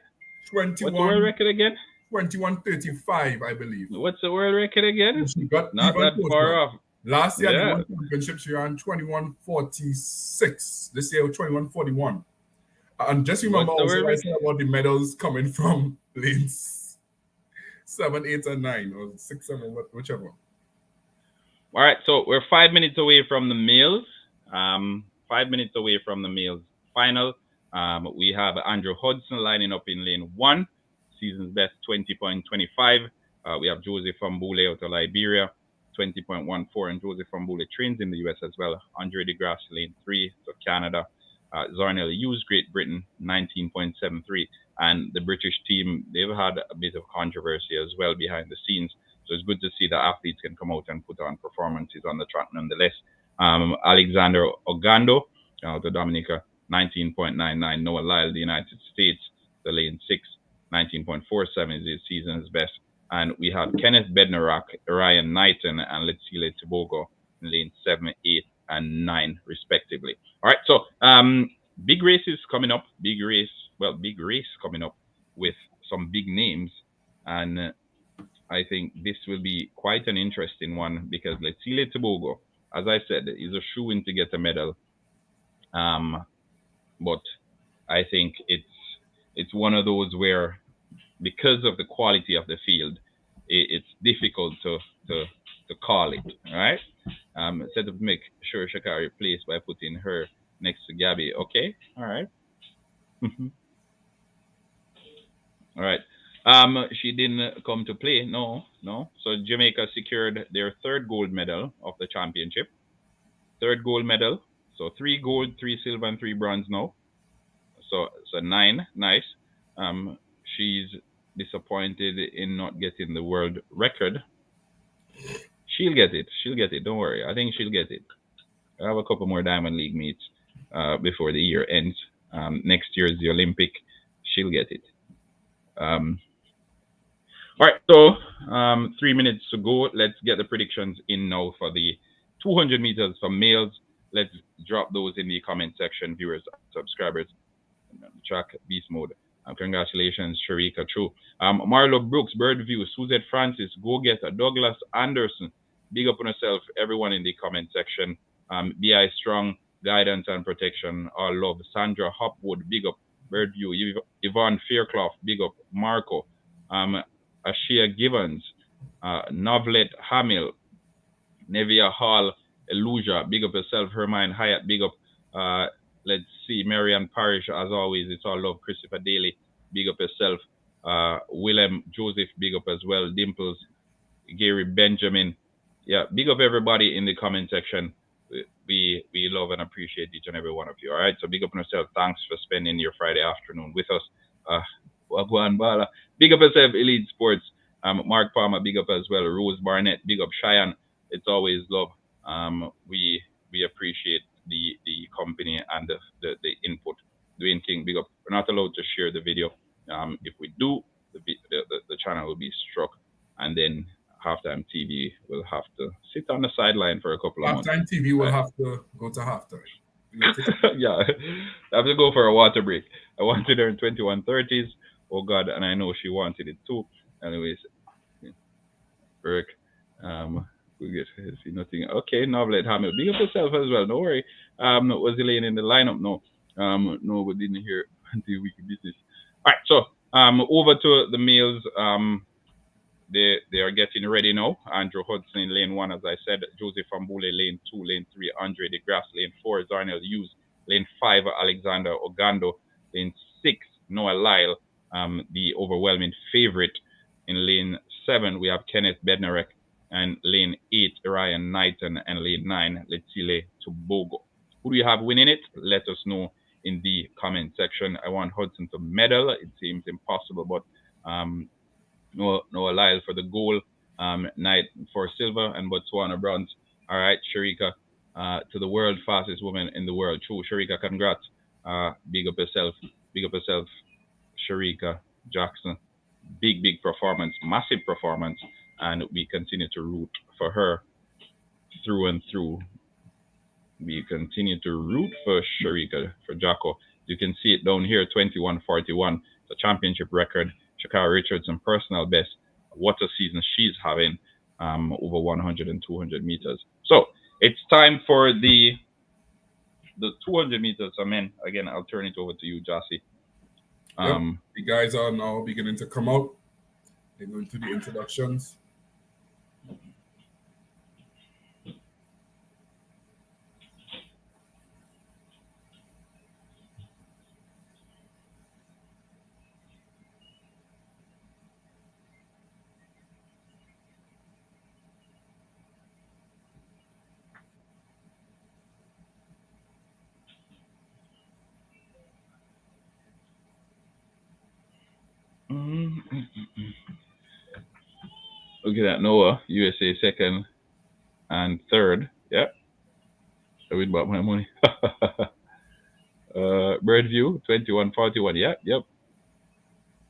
21. What's the world record again? 21:35, I believe. What's the world record again? She got not that far off. Last year, the World Championship, she ran 21:46. This year, 21:41. And just remember also I said about the medals coming from lanes 7, 8, and 9, or 6, 7, whichever. All right, so we're 5 minutes away from the males. 5 minutes away from the males final. We have Andrew Hudson lining up in lane 1, season's best 20.25. We have Joseph Fambule out of Liberia, 20.14, and Joseph Fambule trains in the US as well. Andre DeGrasse, lane 3, so Canada. Zarnell Hughes, Great Britain, 19.73. And the British team, they've had a bit of controversy as well behind the scenes. So it's good to see that athletes can come out and put on performances on the track nonetheless. Alexander Ogando, out of Dominica, 19.99. Noah Lyle, the United States, the lane 6, 19.47 is his season's best. And we have Kenneth Bednarak, Ryan Knighton, and Letsile Tibogo in lane 7, 8, and 9, respectively. All right, so big races coming up. Big race coming up with some big names. And I think this will be quite an interesting one because Letsile Tibogo, as I said, is a shoo-in to get a medal. But I think it's it's one of those where, because of the quality of the field, it's difficult to call it. All right. Set up make sure Shakari plays by putting her next to Gabby. Okay. All right. All right. She didn't come to play. No, no. So Jamaica secured their third gold medal of the championship. Third gold medal. So 3 gold, 3 silver, and 3 bronze now. So 9. Nice. She's disappointed in not getting the world record. She'll get it. She'll get it. Don't worry. I think she'll get it. I have a couple more Diamond League meets before the year ends. Next year is the Olympic. She'll get it. All right, so 3 minutes to go. Let's get the predictions in now for the 200 meters for males. Let's drop those in the comment section, viewers, subscribers. Track beast mode. Congratulations, Sharika. True. Marlo Brooks, Birdview, Suzette Francis, Go Getter, Douglas Anderson. Big up on yourself, everyone in the comment section. BI Strong, Guidance and Protection, all love. Sandra Hopwood, big up. Birdview, Yvonne Fairclough, big up. Marco, Ashia Givens, Novlet Hamill, Nevia Hall, Eluja, big up yourself. Hermine Hyatt, big up. Let's see, Marianne Parish, as always, it's all love. Christopher Daly, big up yourself. Willem Joseph, big up as well. Dimples, Gary Benjamin. Yeah, big up everybody in the comment section. We love and appreciate each and every one of you. All right, so big up on yourself. Thanks for spending your Friday afternoon with us. Wagwan Bala. Big up yourself, Elite Sports. Mark Palmer, big up as well. Rose Barnett, big up. Cheyenne, it's always love. We appreciate the company and the input. Dwayne King, big up. We're not allowed to share the video. If we do, the channel will be struck, and then Halftime TV will have to sit on the sideline for a couple of months. Halftime TV will have to go to halftime. Yeah, I have to go for a water break. I wanted her in 21:30s. Oh God, and I know she wanted it too. Anyways, Burke, we get to see nothing. Okay, Novlet Hamill, big up yourself as well. Don't worry. Was Elaine in the lineup? No. No, we didn't hear until weekly business. All right, so over to the males. They are getting ready now. Andrew Hudson in lane 1, as I said. Joseph Ambule, lane 2. Lane 3, Andre DeGrasse. Lane 4, Zarnell Hughes. Lane 5, Alexander Ogando. Lane 6, Noah Lyle, the overwhelming favorite. In lane 7, we have Kenneth Bednarek. And lane 8, Ryan Knighton. And lane 9, Letile Tobogo. Who do you have winning it? Let us know in the comment section. I want Hudson to medal. It seems impossible, but Noah Lyle for the gold, Knight for silver, and Botswana bronze. All right, Sharika, to the world fastest woman in the world. True, Sharika, congrats. Big up yourself. Big up yourself, Sharika Jackson. Big performance, massive performance, and we continue to root for her through and through. We continue to root for Sharika, for Jacko. You can see it down here, 21:41, the championship record. Shakara Richardson personal best. What a season she's having, over 100 and 200 meters. So it's time for the 200 meters for men. Again, I'll turn it over to you, Jassy. The guys are now beginning to come out. They're going to the introductions. Look at that, Noah, USA second and third. Yeah. I win about my money. Birdview, 21:41. Yeah, yep.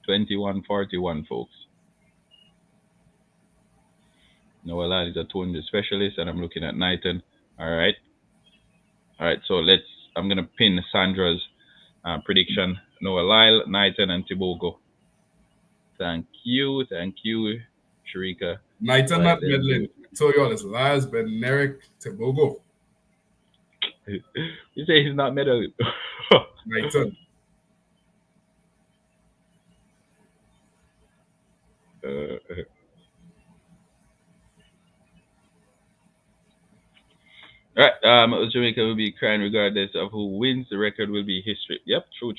21:41, folks. Noah Lyle is a 200 specialist, and I'm looking at Knighton. All right, so I'm going to pin Sandra's prediction. Noah Lyle, Knighton, and Tobogo. Thank you, Sharika. Knighton not meddling. So you all this Lyles, Bednarek, Tobogo. You say he's not meddling. Knighton. All right. Jamaica will be crying regardless of who wins. The record will be history. Yep, true.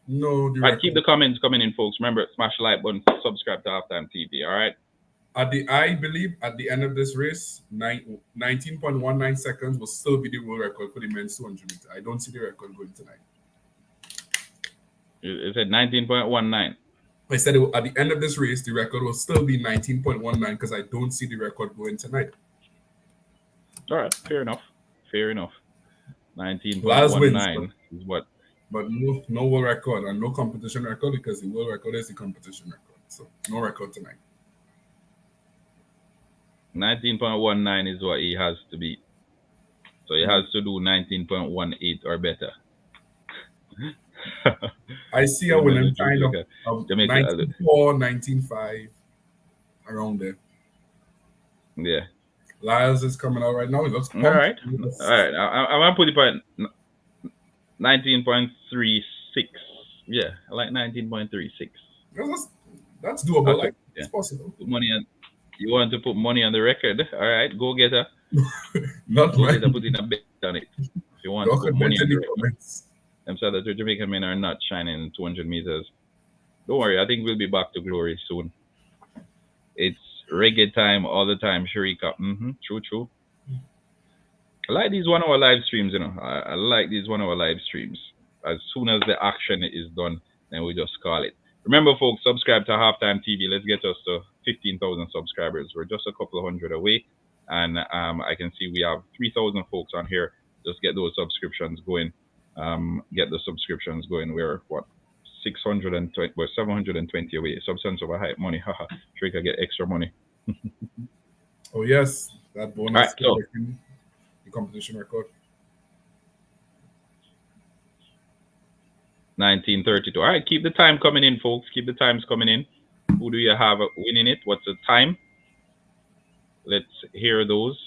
No, the All right, record. keep the comments coming in, folks. Remember, smash the like button, subscribe to Halftime TV. All right. I believe at the end of this race, 19.19 seconds will still be the world record for the men's 200 meter. I don't see the record going tonight. It said 19.19. I said at the end of this race, the record will still be 19.19 because I don't see the record going tonight. All right, fair enough. 19.19 is what. But no world record and no competition record because the world record is the competition record. So no record tonight. 19.19 is what he has to beat. So he has to do 19.18 or better. I see a winning time of 19.4, 19.5, around there. Yeah. Lyles is coming out right now. He looks pumped. All right. I'm going to put it at 19.36. Yeah, I like 19.36. That's doable. Okay. It's possible. You want to put money on the record? All right, go get her. Not go get her, put in a bet on it. If you want to put money on the record. I'm sorry that the Jamaican men are not shining in 200 meters. Don't worry, I think we'll be back to glory soon. It's reggae time all the time, Sharika. True. I like these 1 hour live streams, you know. I like these 1 hour live streams. As soon as the action is done, then we just call it. Remember, folks, subscribe to Halftime TV. Let's get us to 15,000 subscribers. We're just a couple of hundred away. And I can see we have 3,000 folks on here. Just get those subscriptions going. Get the subscriptions going. We're, 620, we're 720 away. Substance over hype money. Haha. Sure you can get extra money. Oh, yes. That bonus. All right, so, the competition record. 1932. All right, keep the time coming in, folks. Keep the times coming in. Who do you have winning it? What's the time? Let's hear those.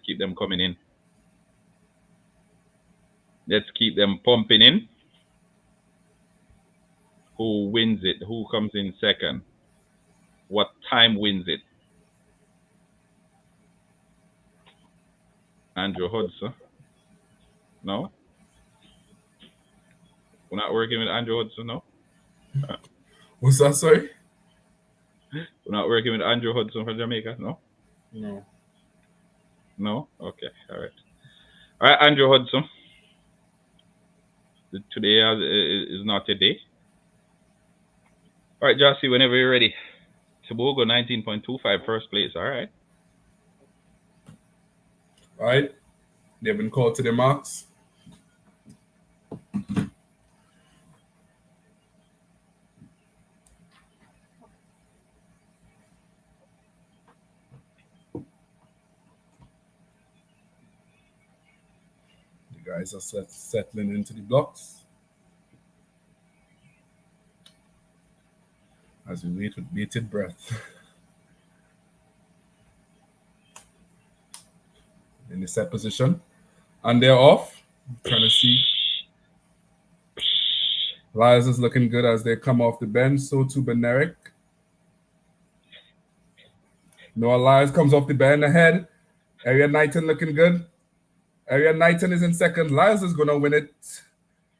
Keep them coming in. Let's keep them pumping in. Who wins it? Who comes in second? What time wins it? Andrew Hudson? No? We're not working with Andrew Hudson, no? What's that, sorry? We're not working with Andrew Hudson from Jamaica, no? No. No? Okay, all right. All right, Andrew Hudson. Today is not a day. All right, Jossie, whenever you're ready. Tobago 19.25, first place, all right. All right. They've been called to the marks. The guys are settling into the blocks. As we wait with bated breath. In the set position. And they're off. Trying to see. Lyles is looking good as they come off the bench. So too Benerick. Noah Lyles comes off the bench ahead. Area Knighton looking good. Area Knighton is in second. Lyles is going to win it.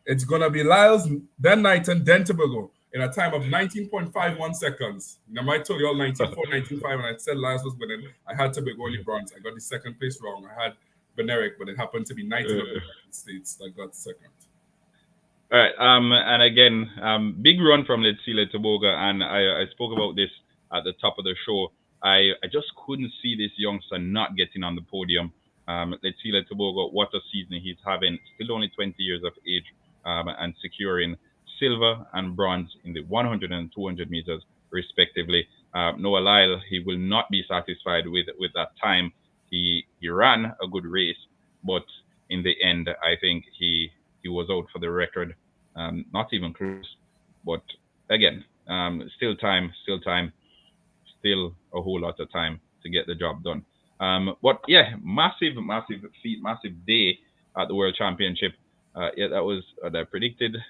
It's going to be Lyles, then Knighton, then Tobago in a time of 19.51 seconds. Now, I told you all 19.4, 19.5, and I said Lyles was winning. I had Tobago only bronze. I got the second place wrong. I had Benerick, but it happened to be Knighton of the United States that got second. All right. And again, big run from Let's See Tobago, and I spoke about this at the top of the show. I just couldn't see this youngster not getting on the podium. Let's See Tobago, what a season he's having. Still only 20 years of age, and securing silver and bronze in the 100 and 200 meters, respectively. Noah Lyle, he will not be satisfied with that time. He ran a good race, but in the end, I think he was out for the record. Not even close, but again, still time, still a whole lot of time to get the job done. But yeah, massive feat, massive day at the World Championship. Yeah, that was what I predicted.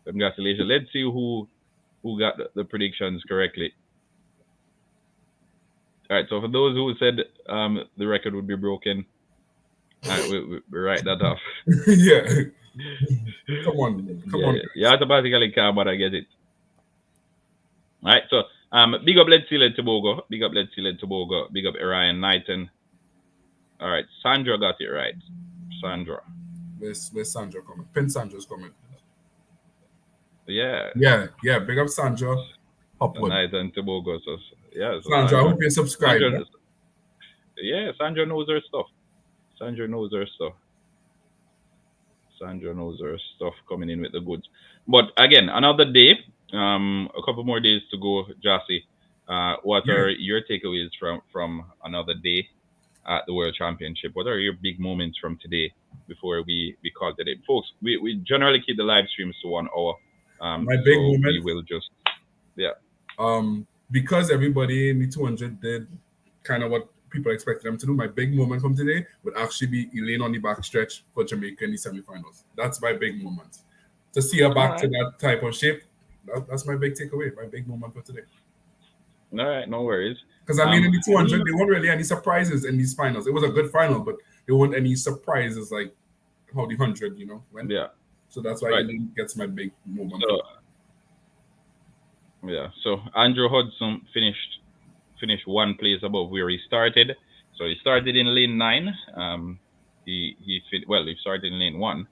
Congratulations. Let's see who who got the predictions correctly. All right, so for those who said the record would be broken, all right, we write that off. Yeah. Come on. You automatically can, but I get it. All right, so big up Let's See Tobago, big up Let's See Tobago, big up Orion Knighton. All right, Sandra got it right. Sandra. Where's Sandra coming? Pin Sandra's coming. Yeah. Yeah. Big up Sandra. Upward. Knighton Tobago. So yeah. So Sandra, I hope you subscribe. Sandra knows her stuff. Sandra knows her stuff coming in with the goods. But again, another day. A couple more days to go, Jassy. What are your takeaways from another day at the World Championship? What are your big moments from today before we call today? Folks, we generally keep the live streams to 1 hour. My big moment. We will just because everybody in the 200 did kind of what people expected them to do. My big moment from today would actually be Elaine on the backstretch for Jamaica in the semifinals. That's my big moment. To see her back to that type of shape, that's my big takeaway, my big moment for today. All right, no worries. Because I mean, in the 200, there weren't really any surprises in these finals. It was a good final, but there weren't any surprises like how the 100, went. Yeah. So that's why Elaine gets my big moment. So Andrew Hudson finished one place above where he started. So he started in lane 9. He started in lane 1,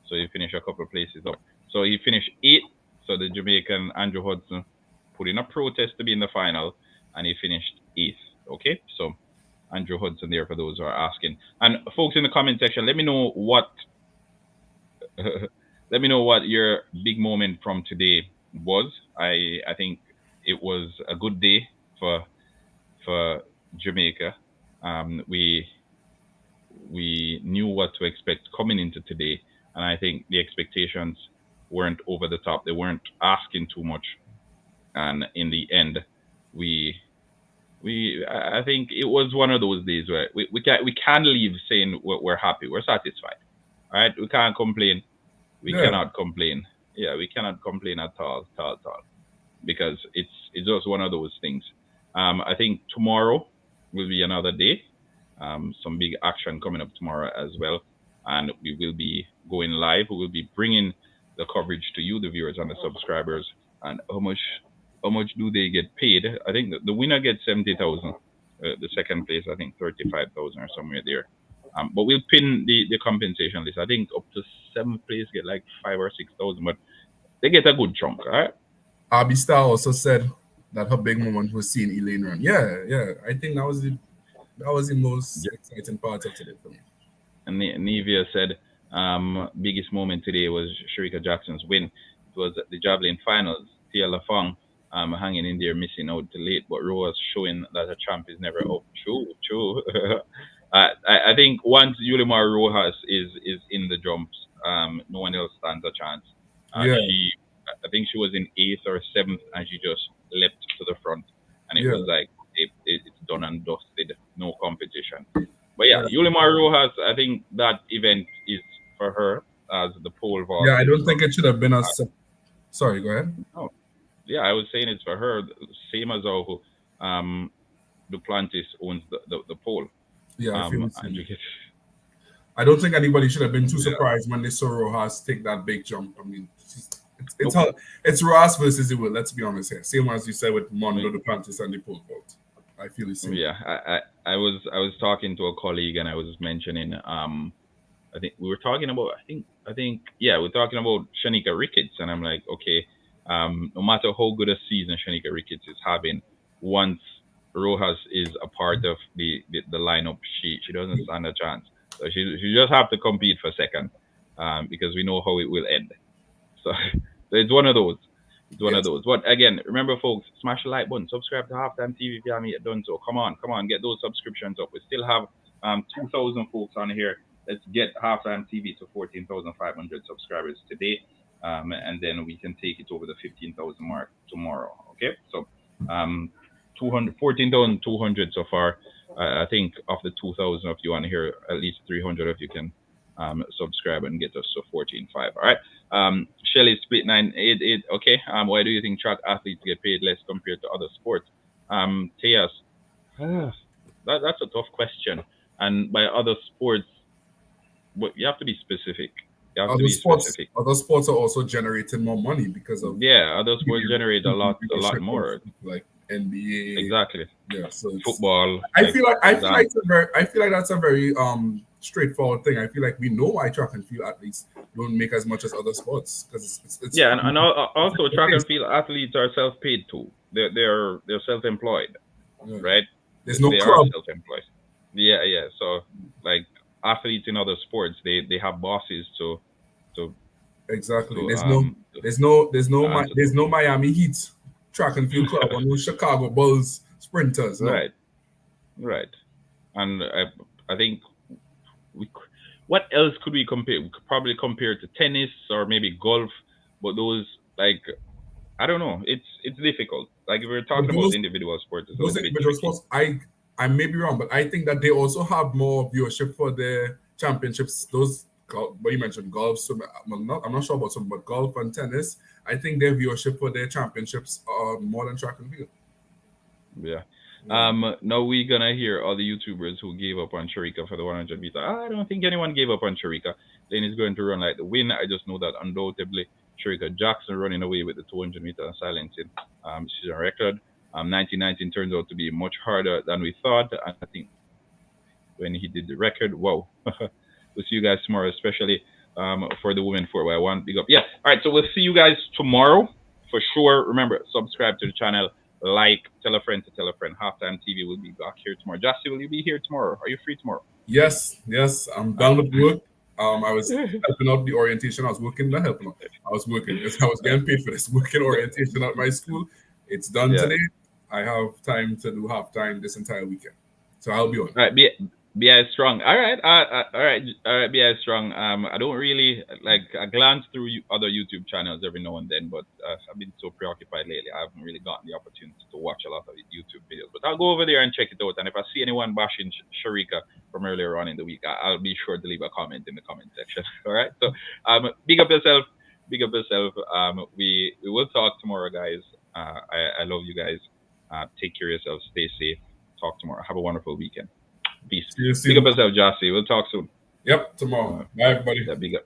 so he finished a couple of places up. So he finished 8th. So the Jamaican Andrew Hudson put in a protest to be in the final, and he finished 8th. Okay, so Andrew Hudson there for those who are asking. And folks in the comment section, let me know what your big moment from today was. I think it was a good day for Jamaica. We knew what to expect coming into today, and I think the expectations weren't over the top. They weren't asking too much, and in the end, I think it was one of those days where we can't leave saying we're happy, we're satisfied. All right, we can't complain. We cannot complain. Yeah, we cannot complain at all, because it's just one of those things. I think tomorrow will be another day. Some big action coming up tomorrow as well, and we will be going live. We will be bringing the coverage to you, the viewers and the subscribers. And how much do they get paid? I think the winner gets 70,000. The second place, I think 35,000 or somewhere there. But we'll pin the compensation list. I think up to 7th place get like 5,000 or 6,000, but they get a good chunk, all right? Abby Star also said that her big moment was seeing Elaine run. Yeah. I think that was the most exciting part of today for me. And Nevia said biggest moment today was Sharika Jackson's win. It was at the javelin finals. Tia Lafong hanging in there, missing out too late, but Rose showing that a champ is never up. True. I think once Yulimar Rojas is in the jumps, no one else stands a chance. I think she was in 8th or 7th, and she just leapt to the front, and it was like it's done and dusted, no competition. But Yulimar Rojas, I think that event is for her as the pole vault. Yeah, I don't think it should have been Sorry, go ahead. Oh, yeah, I was saying it's for her, same as how Duplantis owns the pole. Yeah, I don't think anybody should have been too surprised when they saw Rojas take that big jump. I mean, it's Rojas versus the will. Let's be honest here. Same as you said with Mondo Duplantis and the pole vault. I feel the same. Yeah, I was talking to a colleague and I was mentioning I think we were talking about we're talking about Shanika Ricketts, and I'm like, okay, no matter how good a season Shanika Ricketts is having, once Rojas is a part of the lineup, she doesn't stand a chance. So she just have to compete for second, because we know how it will end. So it's one of those. It's one of those. But again, remember, folks, smash the like button, subscribe to Halftime TV if you haven't yet done so. Come on, get those subscriptions up. We still have 2,000 folks on here. Let's get Halftime TV to 14,500 subscribers today, and then we can take it over the 15,000 mark tomorrow. Okay, so 14,200 so far. I think of the 2,000 of you on here, at least 300 of you can subscribe and get us to 14.5. All right. Shelly split 988. Okay. Why do you think track athletes get paid less compared to other sports? Tejas, that's a tough question. And by other sports, but you have to be specific. You have to be specific. Other sports are also generating more money because of Yeah, other sports generate a lot more. like NBA. Exactly. Yeah, so Football. I feel like that's a very straightforward thing. I feel like we know why track and field athletes don't make as much as other sports because it's yeah, and also track and field athletes are self-paid too. They're self-employed, right? There's no they club. are self-employed. Yeah, yeah. So like athletes in other sports, they have bosses to exactly. There's no Miami Heat track and field club or no Chicago Bulls sprinters. No. Right. And I think what else could we compare? We could probably compare to tennis or maybe golf, but those like I don't know. It's difficult. Like if we're talking about individual sports, those individual sports, I may be wrong, but I think that they also have more viewership for their championships. Those what you mentioned, golf. So I'm not sure about some, but golf and tennis. I think their viewership for their championships are more than track and field. Yeah. Now we're gonna hear all the YouTubers who gave up on Sharika for the 100 meter. I don't think anyone gave up on Sharika. Lane is going to run like the win. I just know that undoubtedly Sharika Jackson running away with the 200 meter and silencing season record. 1919 turns out to be much harder than we thought. And I think when he did the record, wow. We'll see you guys tomorrow, especially for the women 4x1. Big up. Yeah. All right. So we'll see you guys tomorrow for sure. Remember, subscribe to the channel. Like, tell a friend to tell a friend. Halftime TV will be back here tomorrow. Justy, will you be here tomorrow? Are you free tomorrow? Yes. I'm done with work. I was helping out the orientation. I was working, not helping out. I was working. I was getting paid for this working orientation at my school. It's done today. I have time to do halftime this entire weekend. So I'll be on. All right, be as strong. All right. Be as strong. I don't really like. I glance through other YouTube channels every now and then, but I've been so preoccupied lately. I haven't really gotten the opportunity to watch a lot of YouTube videos. But I'll go over there and check it out. And if I see anyone bashing Sharika from earlier on in the week, I'll be sure to leave a comment in the comment section. All right. So big up yourself. Big up yourself. We will talk tomorrow, guys. I love you guys. Take care of yourselves. Stay safe. Talk tomorrow. Have a wonderful weekend. Peace. Big up yourself, Jossie. We'll talk soon. Yep, tomorrow. Bye, everybody. Yeah, big up.